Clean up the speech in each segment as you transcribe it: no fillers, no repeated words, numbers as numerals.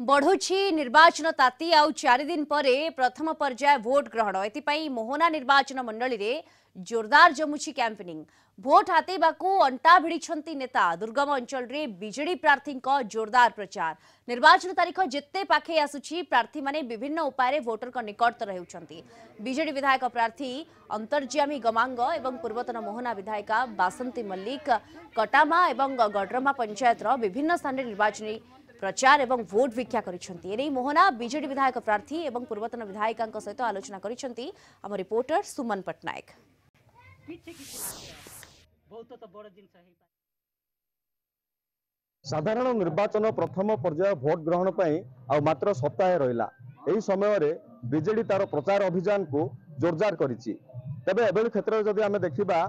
बढ़ुछि निर्वाचन ताती आउ 4 दिन परे प्रथम पर्याय भोट ग्रहण एतिपाई मोहना निर्वाचन मंडली रे जोरदार जमुछि कैंपेनिंग भोट हातेबाकू अंटा भिड़िछंती नेता दुर्गम अंचल रे बीजेडी प्रार्थी जोरदार प्रचार निर्वाचन तारीख जेते पाखे आसुछि प्रार्थी माने विभिन्न उपाय रे वोटर को निकटतर हेउछंती बीजेडी विधायक प्रार्थी अंतर्ज्यामी गमांग एवं पूर्वतन मोहना विधायिका बासंती मल्लिक कटामा एवं गडरमा पंचायत रो विभिन्न स्थान रे निर्वाचनी प्रचार एवं भोट भिक्षा करिसेंती मोहना बीजेडी विधायक प्रार्थी एवं पूर्वतन विधायिका सहित आलोचना करिसेंती आम रिपोर्टर सुमन पटनायक। साधारण निर्वाचन प्रथम पर्याय भोट ग्रहण पर मात्र सप्ताह रहा यही समय बीजेडी तार प्रचार अभियान को जोरदार करिछि। तेबे एभली क्षेत्र में जदि आम देखा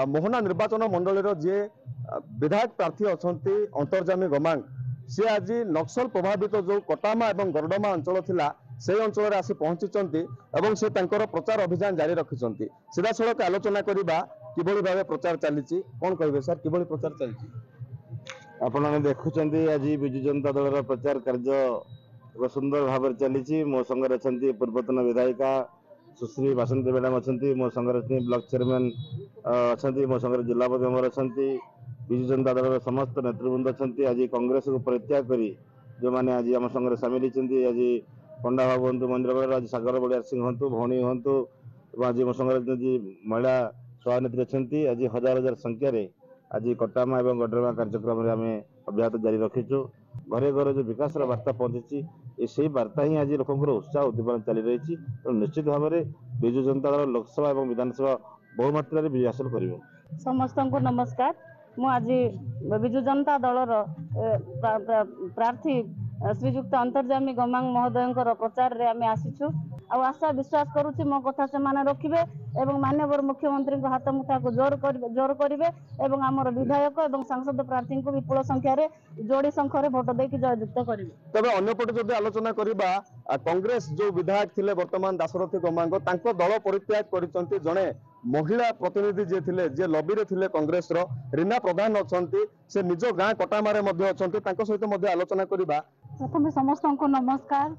मोहना निर्वाचन मंडल जी विधायक प्रार्थी अछंती अंतर्जामी गमांग सी आज नक्सल प्रभावित जो कटामा और गरडमा अंचल थिला से अंचल आसी पहुंची और से तांकर प्रचार अभियान जारी रखिंट सीधा सड़क आलोचना करबा किभली भाव प्रचार चली कौन कहे सर किभली प्रचार चली आपने देखुं आज विजु जनता दल प्रचार कार्य सुंदर भाव चली मो संगे अच्छा पूर्वतन विधायिका सुश्री बासंती मैडम अच्छा मो संगे ब्लॉक चेयरमैन अच्छा मो संगे जिलापति अमर अच्छा विजु जनता दल समस्त नेतृवृंद अच्छा आज कांग्रेस को परित्याग करी जो मैंने आज आम संगे सामिल होती आज पंडा बाबू हूँ मंदिर आज सागर बड़ियार सिंह हूँ भौणी हूँ आज मो संगे महिला सभानेत्री अच्छा आज हजार हजार संख्यार आज कटामा और गडरमा कार्यक्रम आम अब्याहत जारी रखीचु घरे घरे जो विकास वार्ता पहुंची से वार्ता ही आज लोक उत्साह उद्दीपना चली रही तो निश्चित भाव में विजु जनता दल लोकसभा और विधानसभा बहुमात्रा विजय हासिल कर समस्त को नमस्कार मु आज विजु जनता दलर प्रार्थी श्रीजुक्त अंतर्जामी गमांग महोदय प्रचार रे आम आसीचु आशा विश्वास करुच्ची मो कथा से माने रखिबे एवं माननीय मुख्यमंत्री हाथ मुठा को जोर करेंगे एवं आमर विधायक और सांसद प्रार्थी को विपुल संख्यार जोड़ी संख्यार भोट देकी जययुक्त करेंगे। तबे अन्यपटे जदि आलोचना करबा कांग्रेस जो विधायक थिले वर्तमान दाशरथी गमांग तांको दल परित्याग करिसंती जणे महिला प्रतिनिधि जे थिले जे लॉबी रे थिले कांग्रेस रो रीना प्रधान अछंती से निज गां कटामारे मध्ये अछंती तांको सहित मध्ये आलोचना करबा। प्रथम समस्त को नमस्कार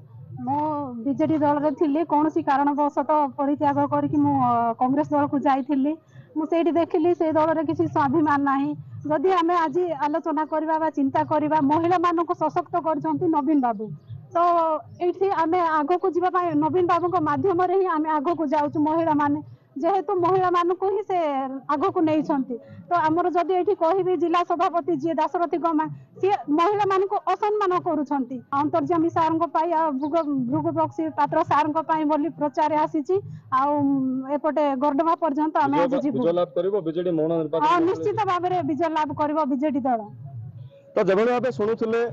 मो बीजेडी दल रे थिले कोनोसी कारणवशतः परित्याग करके मु कांग्रेस दल को जाइथिली मुझे देखिली से दल रे किसी स्वाभिमान नाही जदि आमे आज आलोचना करबा बा चिंता करबा महिला मान को सशक्त करछंती नवीन बाबू तो एठी आमे आगो को जीवा पाए नवीन बाबू को माध्यम रे ही आमे आगो को जाउछु महिला माने जेहेतु महिला मान को ही से आगो को नहीं छंती तो आमर जदि एठी कहिबी जिला सभापति जी दाशरथी गमा सी महिला मान को असम्मान करूछंती अंतर्जामी सार को पाई भृगु बक्सी पात्र सार को पाई बोली प्रचार आसीची आ एपटे गरडमा पर्यंत आमे आज जीवु विजय लाभ करिवो बीजेडी मोहना निर्वाचन हां निश्चित भाव में विजय लाभ करिवो बीजेडी दल। तो जेभली भाव शुणुले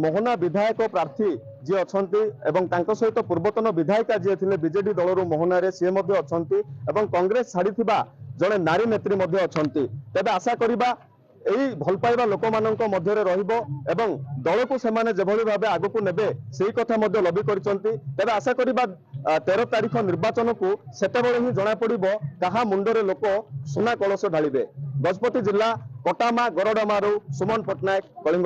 मोहना विधायक प्रार्थी जी अछंती एवं तांको सहित पूर्वतन विधायिका जी थिले बीजेडी दलरू मोहना रे से मध्ये अछंती एवं कांग्रेस छाड़ीथिबा जणे नारी नेत्री मध्ये अछंती तेबे आशा करिबा एही भल पाइबा लोक मानक मध्ये रहिबो एवं दल को सेमाने जेभली भाबे आगु को नेबे सेही कथा मध्ये लबी करिसंती तेबे आशा करिबा 13 तारीख निर्वाचन को सेतेबेले ही जणा पड़िबो कहा मुंडरे लोक सोना कलश ढालिबे। गजपति जिला कटामा गरडमारू सुमन पटनायक कलिंग।